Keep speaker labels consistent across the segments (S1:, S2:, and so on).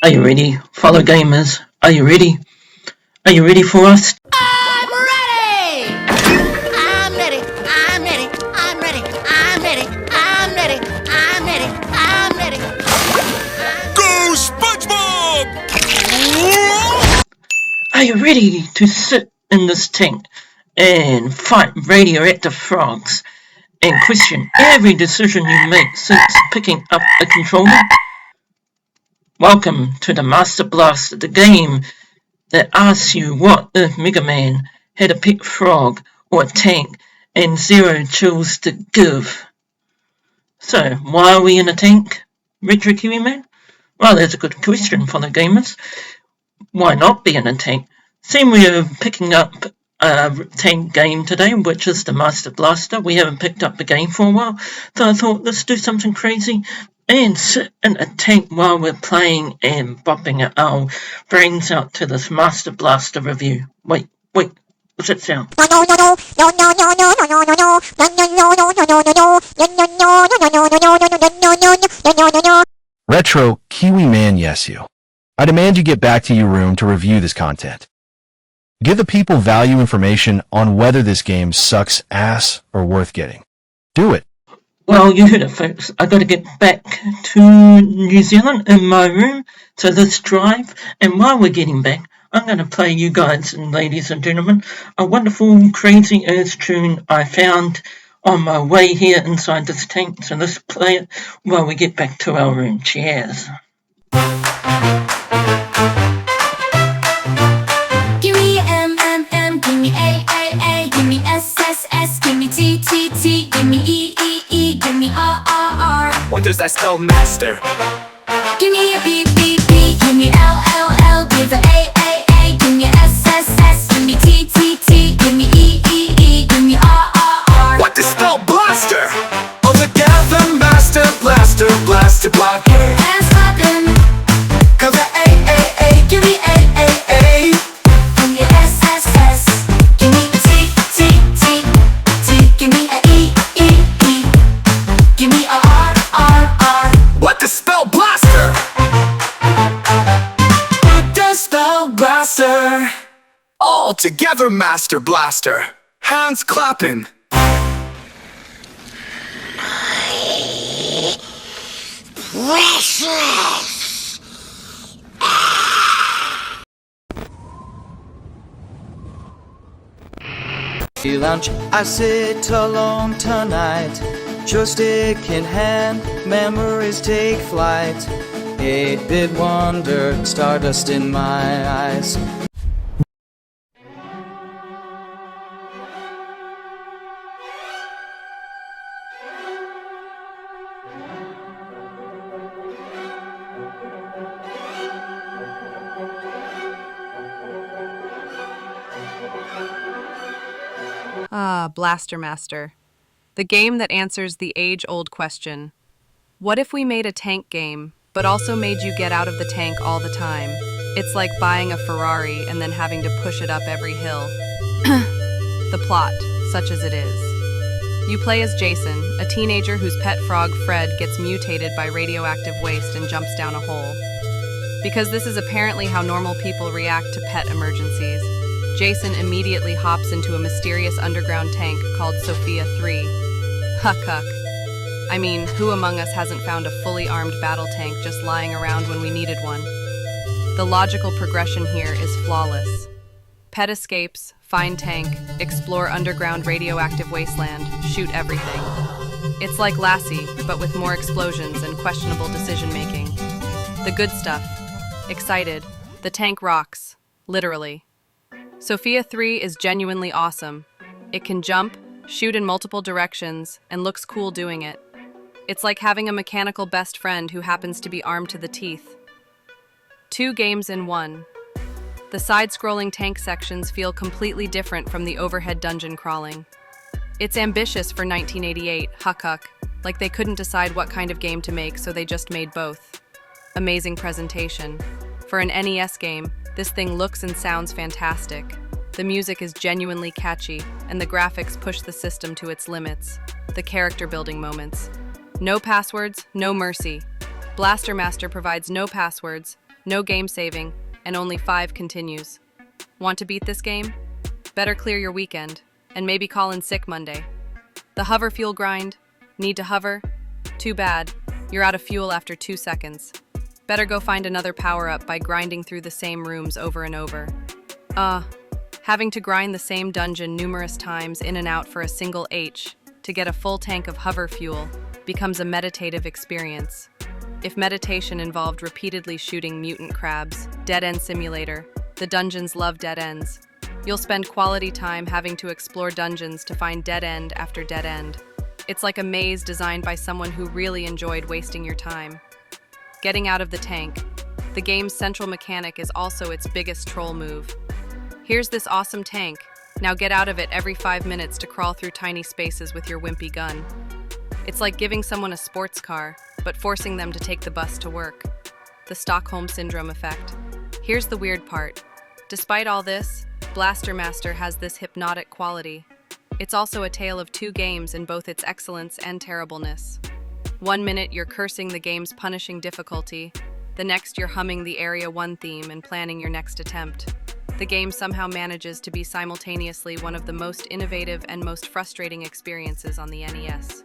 S1: Are you ready, fellow gamers? Are you ready? Are you ready for us?
S2: I'm ready! I'm ready! I'm ready! I'm ready! I'm ready! I'm ready! I'm ready! I'm ready!
S3: Go, SpongeBob!
S1: Are you ready to sit in this tank and fight radioactive frogs and question every decision you make since picking up a controller? Welcome to the Master Blaster, the game that asks you what if Mega Man had a pet frog or a tank and zero chills to give. So, why are we in a tank, Retro Kiwi Man? Well, that's a good question for the gamers. Why not be in a tank? Seeing we're picking up a tank game today, which is the Master Blaster. We haven't picked up the game for a while, so I thought let's do something crazy and sit in a tank while we're playing and bopping our brains out to this Master Blaster review. Wait, what's that sound?
S4: Retro Kiwi Man, yes you. I demand you get back to your room to review this content. Give the people value information on whether this game sucks ass or worth getting. Do it.
S1: Well, you heard it, folks. I got to get back to New Zealand in my room to this drive, and while we're getting back, I'm going to play you guys and ladies and gentlemen a wonderful crazy ass tune I found on my way here inside this tank. So let's play it while we get back to our room. Cheers.
S5: Give me M, M, M, give me A, A, A, give me S, S, S, give me T, T, T, give me E, E, E, give me R, R, R.
S3: What does that spell, Master?
S5: Give me a B, B, B, give me L, L, L, give me A, A, A, give me S, S, S, give me T, T, T, give me E, E, E, give me R, R, R.
S3: What does spell blaster? All together, Master Blaster, blaster block.
S5: Hands clapping,
S3: Cause A, A, A, give me A, A, A.
S5: give me S, S, S, give me a T, T, T, T, give me a E, E, E, give me a R, R, R.
S3: What does spell blaster? What does spell blaster? All together, Master Blaster. Hands clapping.
S2: Precious!
S6: Lunch, I sit alone tonight, joystick in hand, memories take flight. 8-bit wonder, stardust in my eyes.
S7: Ah, Blaster Master. The game that answers the age-old question. What if we made a tank game, but also made you get out of the tank all the time? It's like buying a Ferrari and then having to push it up every hill. The plot, such as it is. You play as Jason, a teenager whose pet frog Fred gets mutated by radioactive waste and jumps down a hole. Because this is apparently how normal people react to pet emergencies, Jason immediately hops into a mysterious underground tank called SOPHIA 3. Huck huck. I mean, who among us hasn't found a fully armed battle tank just lying around when we needed one? The logical progression here is flawless. Pet escapes, find tank, explore underground radioactive wasteland, shoot everything. It's like Lassie, but with more explosions and questionable decision-making. The good stuff. Excited. The tank rocks. Literally. SOPHIA 3 is genuinely awesome. It can jump, shoot in multiple directions, and looks cool doing it. It's like having a mechanical best friend who happens to be armed to the teeth. 2 games in 1. The side-scrolling tank sections feel completely different from the overhead dungeon crawling. It's ambitious for 1988, huck, like they couldn't decide what kind of game to make, so they just made both. Amazing presentation. For an NES game, this thing looks and sounds fantastic. The music is genuinely catchy, and the graphics push the system to its limits. The character-building moments. No passwords, no mercy. Blaster Master provides no passwords, no game saving, and only 5 continues. Want to beat this game? Better clear your weekend, and maybe call in sick Monday. The hover fuel grind. Need to hover? Too bad. You're out of fuel after 2 seconds. Better go find another power-up by grinding through the same rooms over and over. Having to grind the same dungeon numerous times in and out for a single H to get a full tank of hover fuel becomes a meditative experience. If meditation involved repeatedly shooting mutant crabs, dead-end simulator, the dungeons love dead ends. You'll spend quality time having to explore dungeons to find dead end after dead end. It's like a maze designed by someone who really enjoyed wasting your time. Getting out of the tank. The game's central mechanic is also its biggest troll move. Here's this awesome tank. Now get out of it every 5 minutes to crawl through tiny spaces with your wimpy gun. It's like giving someone a sports car, but forcing them to take the bus to work. The Stockholm Syndrome effect. Here's the weird part. Despite all this, Blaster Master has this hypnotic quality. It's also a tale of 2 games in both its excellence and terribleness. 1 minute you're cursing the game's punishing difficulty, the next you're humming the Area 1 theme and planning your next attempt. The game somehow manages to be simultaneously one of the most innovative and most frustrating experiences on the NES.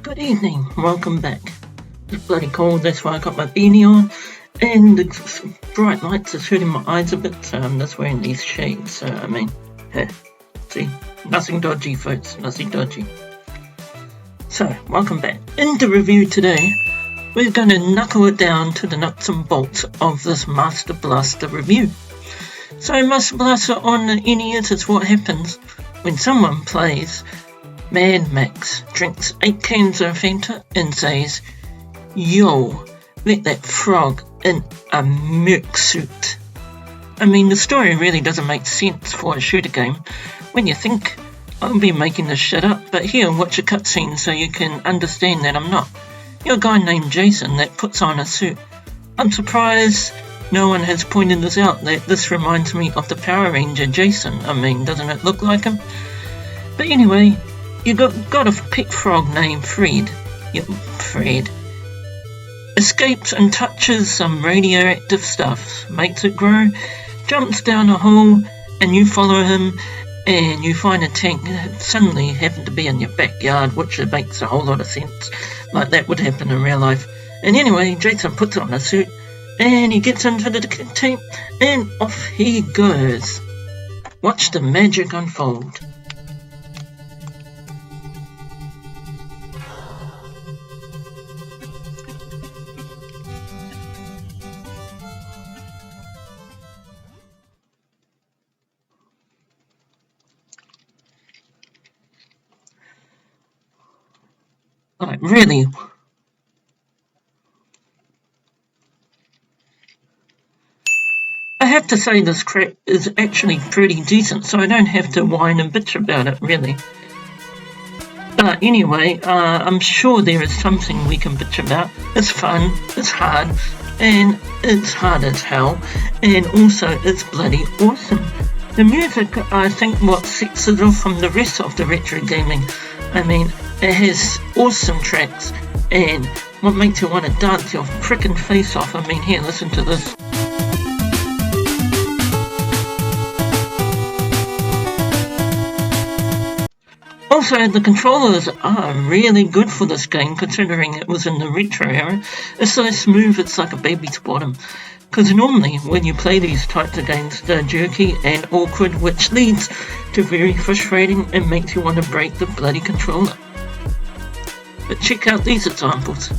S1: Good evening, welcome back. It's bloody cold, that's why I got my beanie on, and the bright lights are shooting my eyes a bit, so I'm just wearing these shades, so see, nothing dodgy folks, nothing dodgy. So, welcome back. In the review today, we're going to knuckle it down to the nuts and bolts of this Master Blaster review. So, Master Blaster on the NES is what happens when someone plays Mad Max, drinks 8 cans of Fanta and says, "Yo, let that frog in a milk suit." I mean, the story really doesn't make sense for a shooter game when you think I'll be making this shit up, but here, watch a cutscene so you can understand that I'm not. You're a guy named Jason that puts on a suit. I'm surprised no one has pointed this out, that this reminds me of the Power Ranger Jason. I mean, doesn't it look like him? But anyway, you got a pet frog named Fred. Fred. Escapes and touches some radioactive stuff, makes it grow, jumps down a hole, and you follow him, and you find a tank that suddenly happened to be in your backyard, which makes a whole lot of sense, like that would happen in real life. And anyway, Jason puts on a suit, and he gets into the tank, and off he goes. Watch the magic unfold. Like, really. I have to say this crap is actually pretty decent, so I don't have to whine and bitch about it, really. But anyway, I'm sure there is something we can bitch about. It's fun, it's hard, and it's hard as hell, and also it's bloody awesome. The music, I think, what sets it off from the rest of the retro gaming. I mean, it has awesome tracks, and what makes you want to dance your frickin' face off. I mean, here, listen to this. Also, the controllers are really good for this game, considering it was in the retro era. It's so smooth, it's like a baby's bottom. Because normally, when you play these types of games, they're jerky and awkward, which leads to very frustrating and makes you want to break the bloody controller. But check out these examples.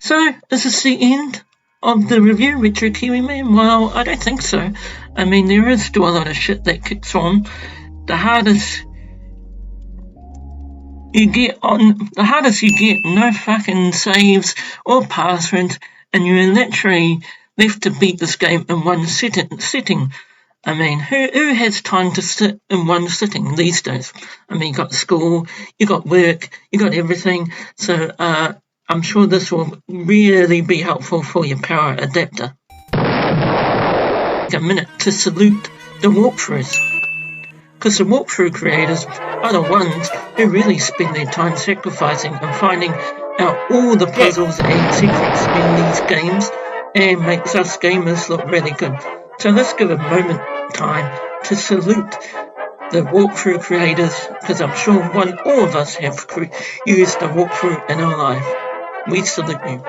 S1: So, is this the end of the review, Retro Kiwi Man? Well, I don't think so. I mean, there is still a lot of shit that kicks on. The hardest you get, no fucking saves or passwords, and you're literally left to beat this game in one sitting. I mean, who has time to sit in one sitting these days? I mean, you got school, you got work, you got everything. So, I'm sure this will really be helpful for your power adapter. Take a minute to salute the walkthroughs, because the walkthrough creators are the ones who really spend their time sacrificing and finding out all the puzzles and secrets in these games, and makes us gamers look really good. So let's give a moment time to salute the walkthrough creators, because I'm sure all of us have used a walkthrough in our life. We salute you.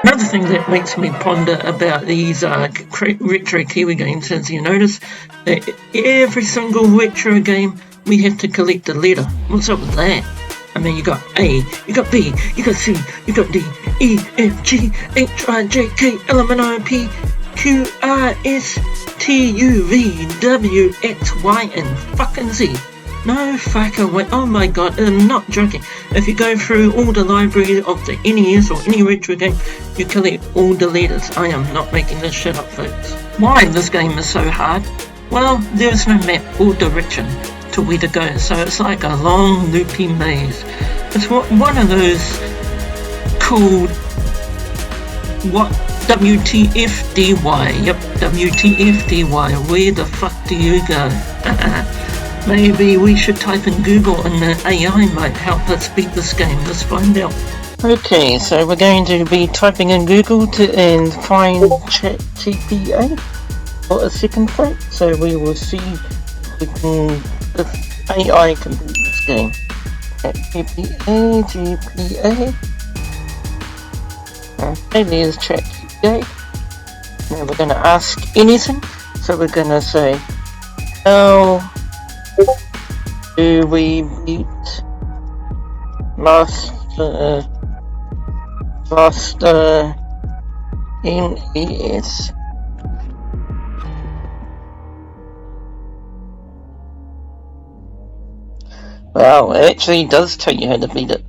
S1: Another thing that makes me ponder about these retro Kiwi games is you notice that every single retro game we have to collect a letter. What's up with that? I mean, you got A, you got B, you got C, you got D, E, F, G, H, I, J, K, L, M, N, O, P, Q, R, S, T, U, V, W, X, Y, and fucking Z. No fucking way. Oh my god, I'm not joking. If you go through all the library of the NES or any retro game, you collect all the letters. I am not making this shit up, folks. Why this game is so hard? Well, there's no map or direction to where to go, so it's like a long loopy maze. It's one of those called WTFDY. Yep, WTFDY. Where the fuck do you go? Maybe we should type in Google and the AI might help us beat this game. Let's find out. Okay, so we're going to be typing in Google and find ChatGPT for a second fight. So we will see if AI can beat this game. GPA. Okay, there's ChatGPT. Now we're going to ask anything. So we're going to say, how do we beat Master NES? Wow, it actually does tell you how to beat it.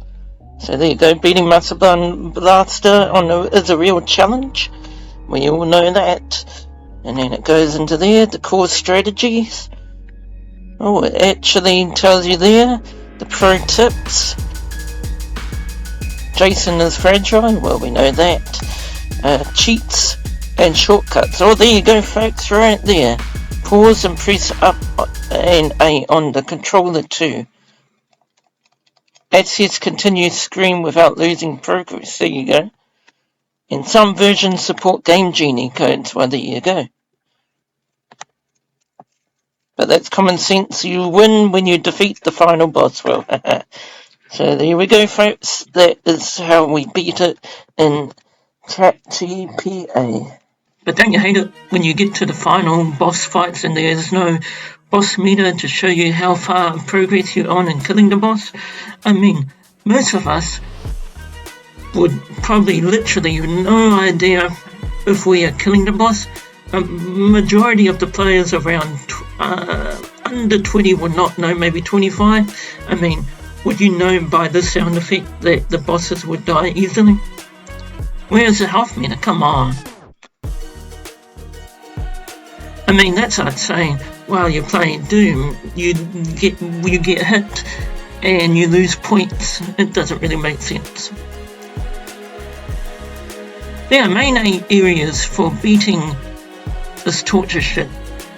S1: So there you go, beating Master Blaster is a real challenge. We all know that. And then it goes into there, the core strategies. Oh, it actually tells you there, the pro tips. Jason is fragile, well we know that. Cheats and shortcuts. Oh, there you go folks, right there. Pause and press up and A on the controller too. Access continuous screen without losing progress, there you go. And some versions support Game Genie codes, well there you go. But that's common sense. You win when you defeat the final boss. Well, so there we go, folks. That is how we beat it in TPA. But don't you hate it when you get to the final boss fights and there's no boss meter to show you how far progress you're on in killing the boss? I mean, most of us would probably literally have no idea if we are killing the boss. A majority of the players around under 20 would not know, maybe 25. I mean, would you know by this sound effect that the bosses would die easily? Where's the health meter? Come on. I mean, that's like saying while you're playing Doom, you get hit and you lose points. It doesn't really make sense. There are main areas for beating this torture shit,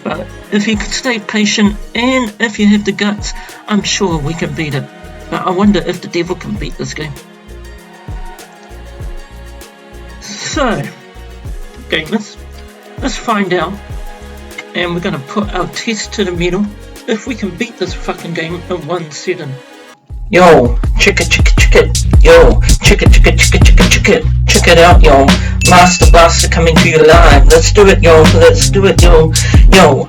S1: but if you could stay patient and if you have the guts, I'm sure we can beat it. But I wonder if the devil can beat this game. So, gamers, let's find out. And we're gonna put our test to the metal if we can beat this fucking game in one setting. Yo, check it, yo, check it out, yo. Master Blaster coming to you live. Let's do it, yo. Yo.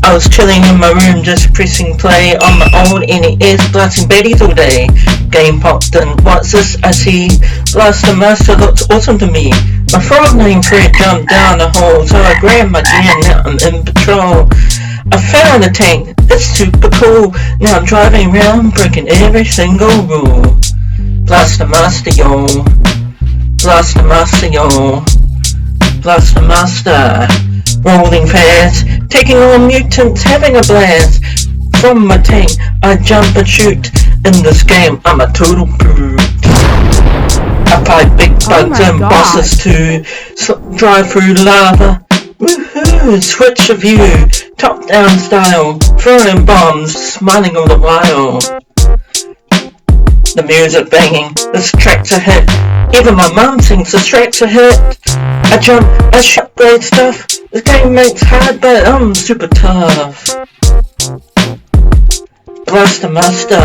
S1: I was chilling in my room just pressing play on my old NES, blasting baddies all day. Game popped in. What's this I see? Blaster Master looks awesome to me. My frog named Fred jumped down the hole, so I grabbed my gear, now I'm in patrol. I found a tank, it's super cool. Now I'm driving around, breaking every single rule. Blaster Master, yo. Blaster Master, yo. Blaster Master. Rolling fast, taking on mutants, having a blast. From my tank, I jump and shoot. In this game, I'm a total brute. I fight big bugs and bosses too. Drive through lava. Woohoo! Switch of view, top down style. Throwing bombs, smiling all the while. The music banging, this track's a hit. Even my mum thinks this track's a hit. I jump, I shot great stuff. This game makes hard, but I'm super tough. Blaster Master.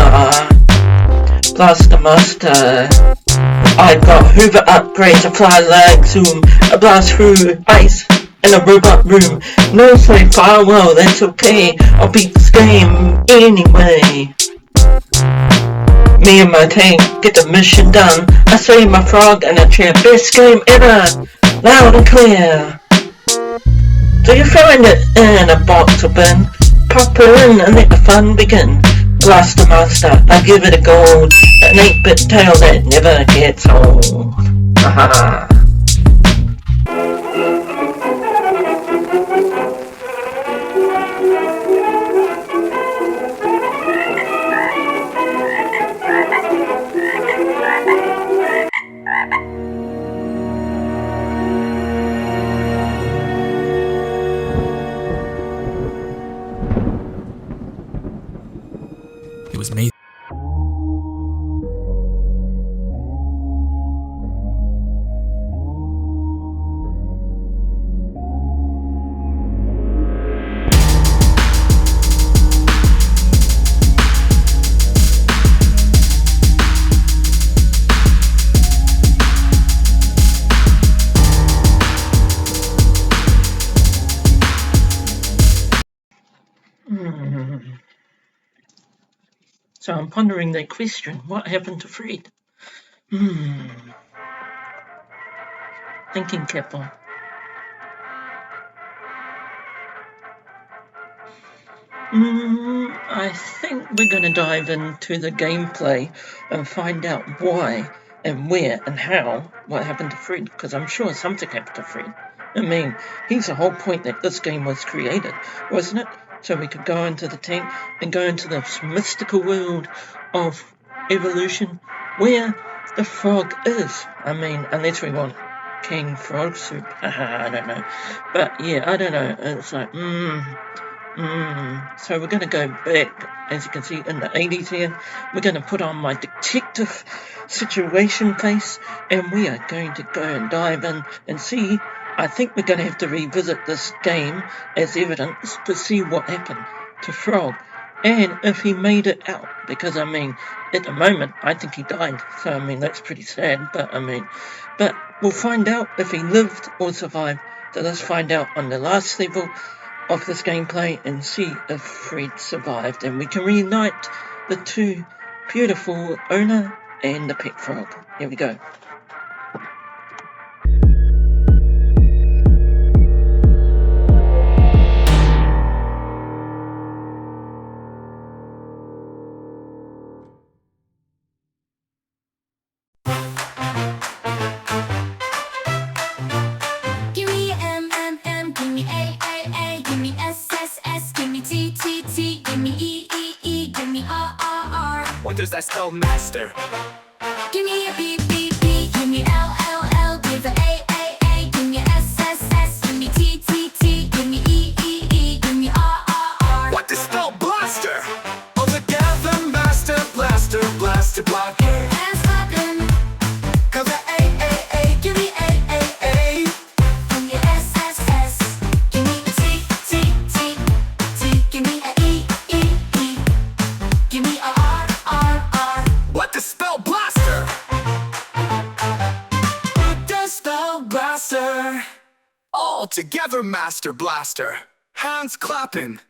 S1: I got Hoover upgrades, I fly like Zoom. I blast through ice in a robot room. No say farewell, that's okay. I'll beat this game anyway. Me and my tank get the mission done. I save my frog and a chair. Best game ever, loud and clear. So you find it in a box or bin, pop it in and let the fun begin. Blaster Master, I give it a gold, an 8-bit tale that never gets old. Haha.
S3: It was made.
S1: So I'm pondering that question. What happened to Fred? Thinking cap on. I think we're going to dive into the gameplay and find out why and where and how what happened to Fred, because I'm sure something happened to Fred. I mean, he's the whole point that this game was created, wasn't it? So we could go into the tank and go into this mystical world of evolution where the frog is. I mean, unless we want King Frog soup. I don't know. But yeah, I don't know. It's like, So we're going to go back, as you can see, in the 80s here. We're going to put on my detective situation face, and we are going to go and dive in and see. I think we're going to have to revisit this game as evidence to see what happened. to Frog, and if he made it out, because I mean, at the moment, I think he died, so I mean, that's pretty sad, but we'll find out if he lived or survived. So let's find out on the last level of this gameplay and see if Fred survived, and we can reunite the two beautiful owner and the pet frog. Here we go.
S5: Give me M, M, M, give me A, A, A, give me S, S, S, give me T, T, T, give me E, E, E, give me R, R, R.
S3: What does that spell, master?
S5: Give me a B, B, B, give me L, L, L, give me A, A, A, give me S, S, S, give me T, T, T, give me E, E, E, give me R, R, R.
S3: What does spell, blaster? All together, master, blaster, blaster, blocker.
S5: Hands clapping,
S3: Cause the A, A, A, give me A, A, A.
S5: give me S, S, S, give me a T, T, T, T, give me a E, E, E, give me a R, R, R.
S3: What does spell, blaster? What does spell, blaster? All together, master, blaster. Hands clapping.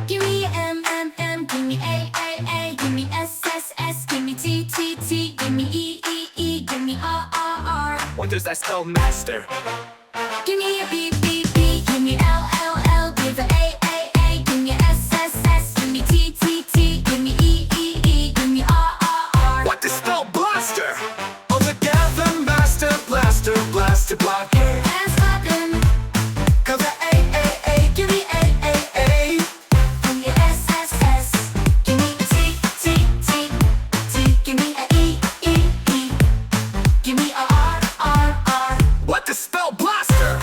S5: Give me M, M, M, give me A, A, A, give me S, S, S, give me T, T, T, give me E, E, E, give me R, R, R.
S3: What does that spell, master?
S5: Give me a B, B, B, give me L, L, L, give me A, A, A, give me S, S, S, give me T, T, T, give me E, E, E, give me R, R, R.
S3: What does spell, blaster? All together, master, blaster, blaster, blocker.
S5: Hands clapping,
S3: Cause the A, A, A, give me A, A, A.
S5: give me S, S, S, give me a T, T, T, T, give me a E, E, E, give me a R, R, R.
S3: What does spell, blaster?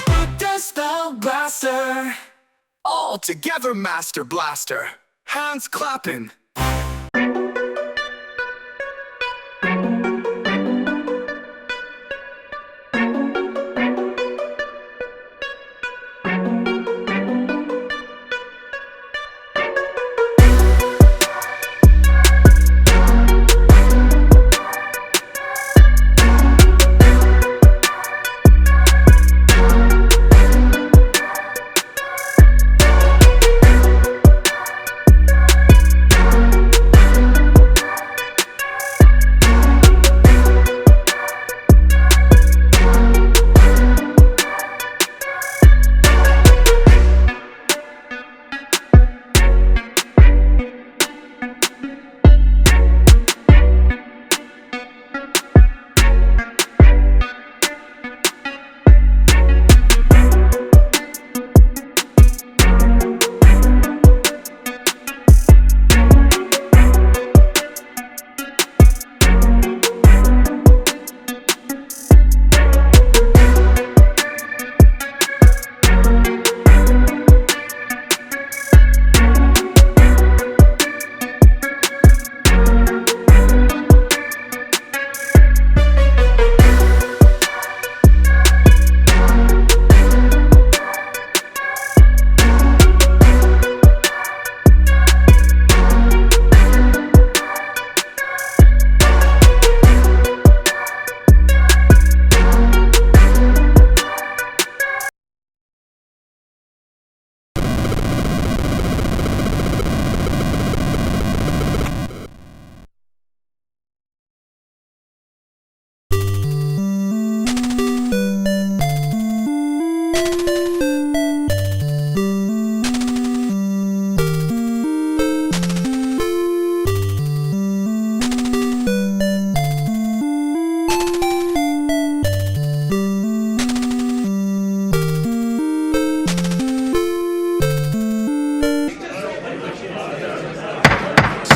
S3: What does spell, blaster? All together, master, blaster. Hands clapping.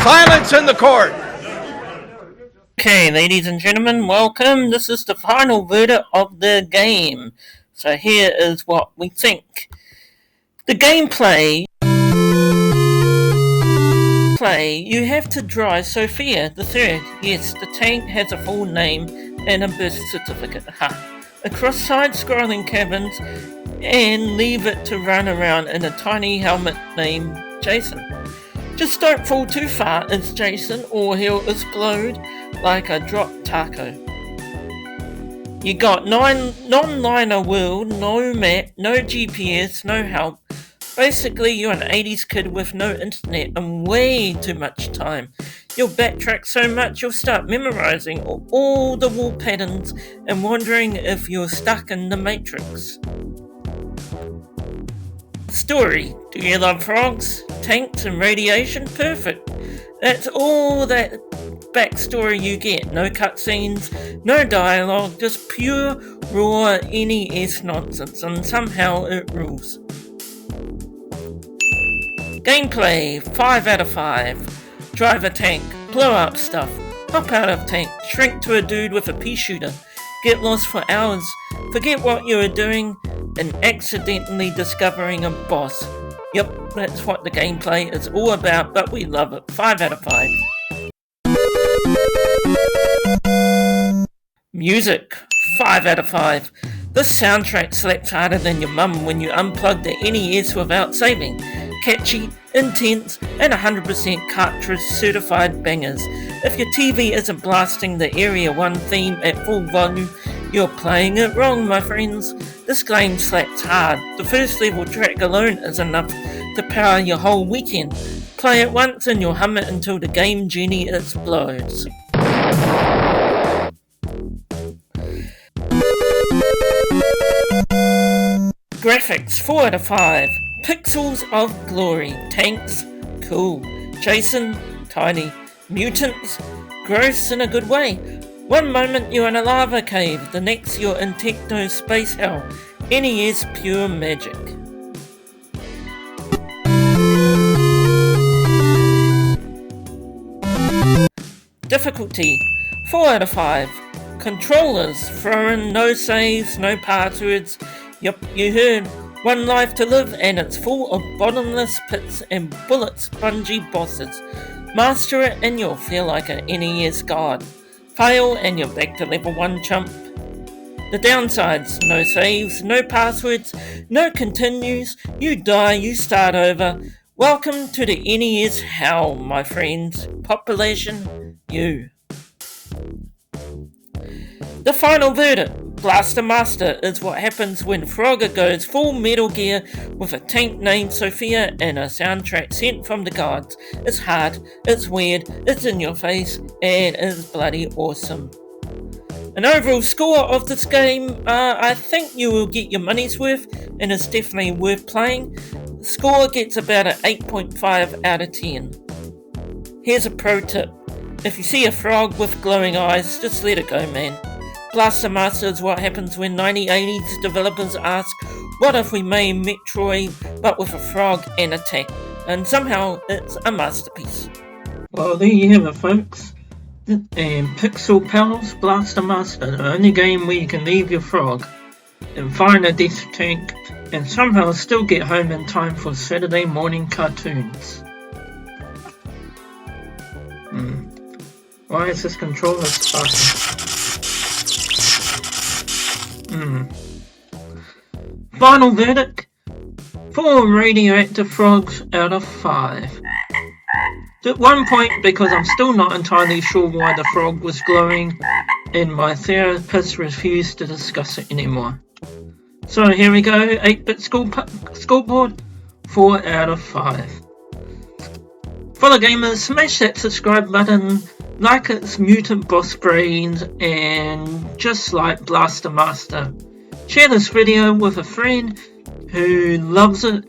S8: Silence in the court!
S1: Okay, ladies and gentlemen, welcome. This is the final verdict of the game. So here is what we think. The gameplay. You have to drive Sophia the third. Yes, the tank has a full name and a birth certificate. Ha. across side-scrolling caverns, and leave it to run around in a tiny helmet named Jason. Just don't fall too far as Jason or he'll explode like a dropped taco. You got non-liner world, no map, no GPS, no help. Basically, you're an 80s kid with no internet and way too much time. You'll backtrack so much you'll start memorizing all the wall patterns and wondering if you're stuck in the Matrix. Story. Do you love frogs, tanks and radiation? Perfect. That's all that backstory you get. No cutscenes, no dialogue, just pure, raw NES nonsense, and somehow it rules. Gameplay, 5 out of 5. Drive a tank, blow up stuff, hop out of tank, shrink to a dude with a pea shooter, get lost for hours, forget what you were doing, and accidentally discovering a boss. Yep, that's what the gameplay is all about, but we love it. 5 out of 5. Music, 5 out of 5. This soundtrack slaps harder than your mum when you unplug the NES without saving. Catchy, intense, and 100% cartridge certified bangers. If your TV isn't blasting the Area 1 theme at full volume, you're playing it wrong, my friends. This game slaps hard. The first level track alone is enough to power your whole weekend. Play it once and you'll hum it until the game genie explodes. Graphics, 4 out of 5. Pixels of glory. Tanks, cool. Jason, tiny. Mutants, gross in a good way. One moment you're in a lava cave, the next you're in techno space hell. NES pure magic. Difficulty, 4 out of 5. Controllers, foreign, no saves, no passwords. Yup, you heard. One life to live and it's full of bottomless pits and bullet spongy bosses. Master it and you'll feel like an NES god. Fail and you're back to level 1 chump. The downsides, no saves, no passwords, no continues, you die, you start over. Welcome to the NES hell, my friends. Population, you. The final verdict, Blaster Master, is what happens when Frogger goes full Metal Gear with a tank named Sophia and a soundtrack sent from the gods. It's hard, it's weird, it's in your face, and it's bloody awesome. An overall score of this game, I think you will get your money's worth, and it's definitely worth playing. The score gets about an 8.5 out of 10. Here's a pro tip. If you see a frog with glowing eyes, just let it go, man. Blaster Master is what happens when 1980s developers ask, what if we made Metroid but with a frog and a tank? And somehow it's a masterpiece. Well, there you have it, folks. Pixel Pals Blaster Master, the only game where you can leave your frog and find a death tank and somehow still get home in time for Saturday morning cartoons. Why is this controller sparking? Final verdict, 4 radioactive frogs out of 5. At one point, because I'm still not entirely sure why the frog was glowing, and my therapist refused to discuss it anymore. So here we go, 8-bit scoreboard, 4 out of 5. For the gamers, smash that subscribe button, like its mutant boss brains, and just like Blaster Master, share this video with a friend who loves it,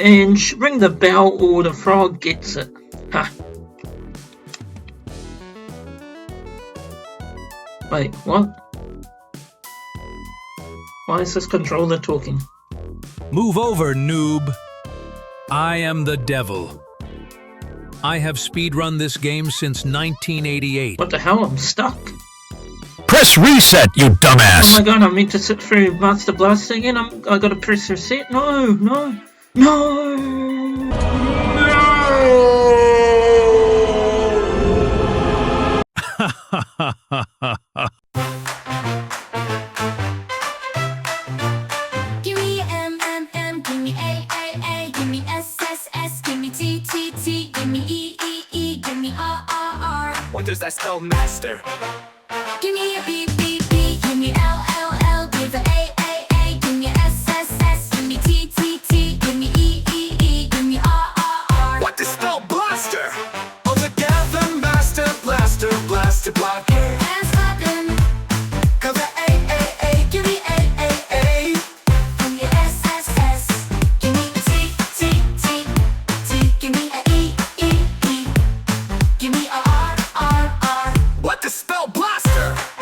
S1: and ring the bell or the frog gets it. Ha. Wait, what? Why is this controller talking?
S9: Move over, noob. I am the devil. I have speedrun this game since 1988.
S1: What the hell? I'm stuck.
S4: Press reset, you dumbass!
S1: Oh my god, I meant to sit through Master Blaster again. I gotta press reset. No, no, no!
S3: What does that spell, master?
S5: Give me a B, B, B. Give me L, L, L. Give me A, A, A. Give me S, S, S. Give me T, T, T. Give me E, E, E. Give me R, R, R.
S3: What does spell blaster? All together, master blaster, blaster block.
S5: Hands clapping.
S3: Cause A, A, A, give me A, A, A.
S5: Give me S, S, S. Give me a T, T, T, T. Give me a E, E, E. Give me a R, R, R.
S3: What does spell blaster?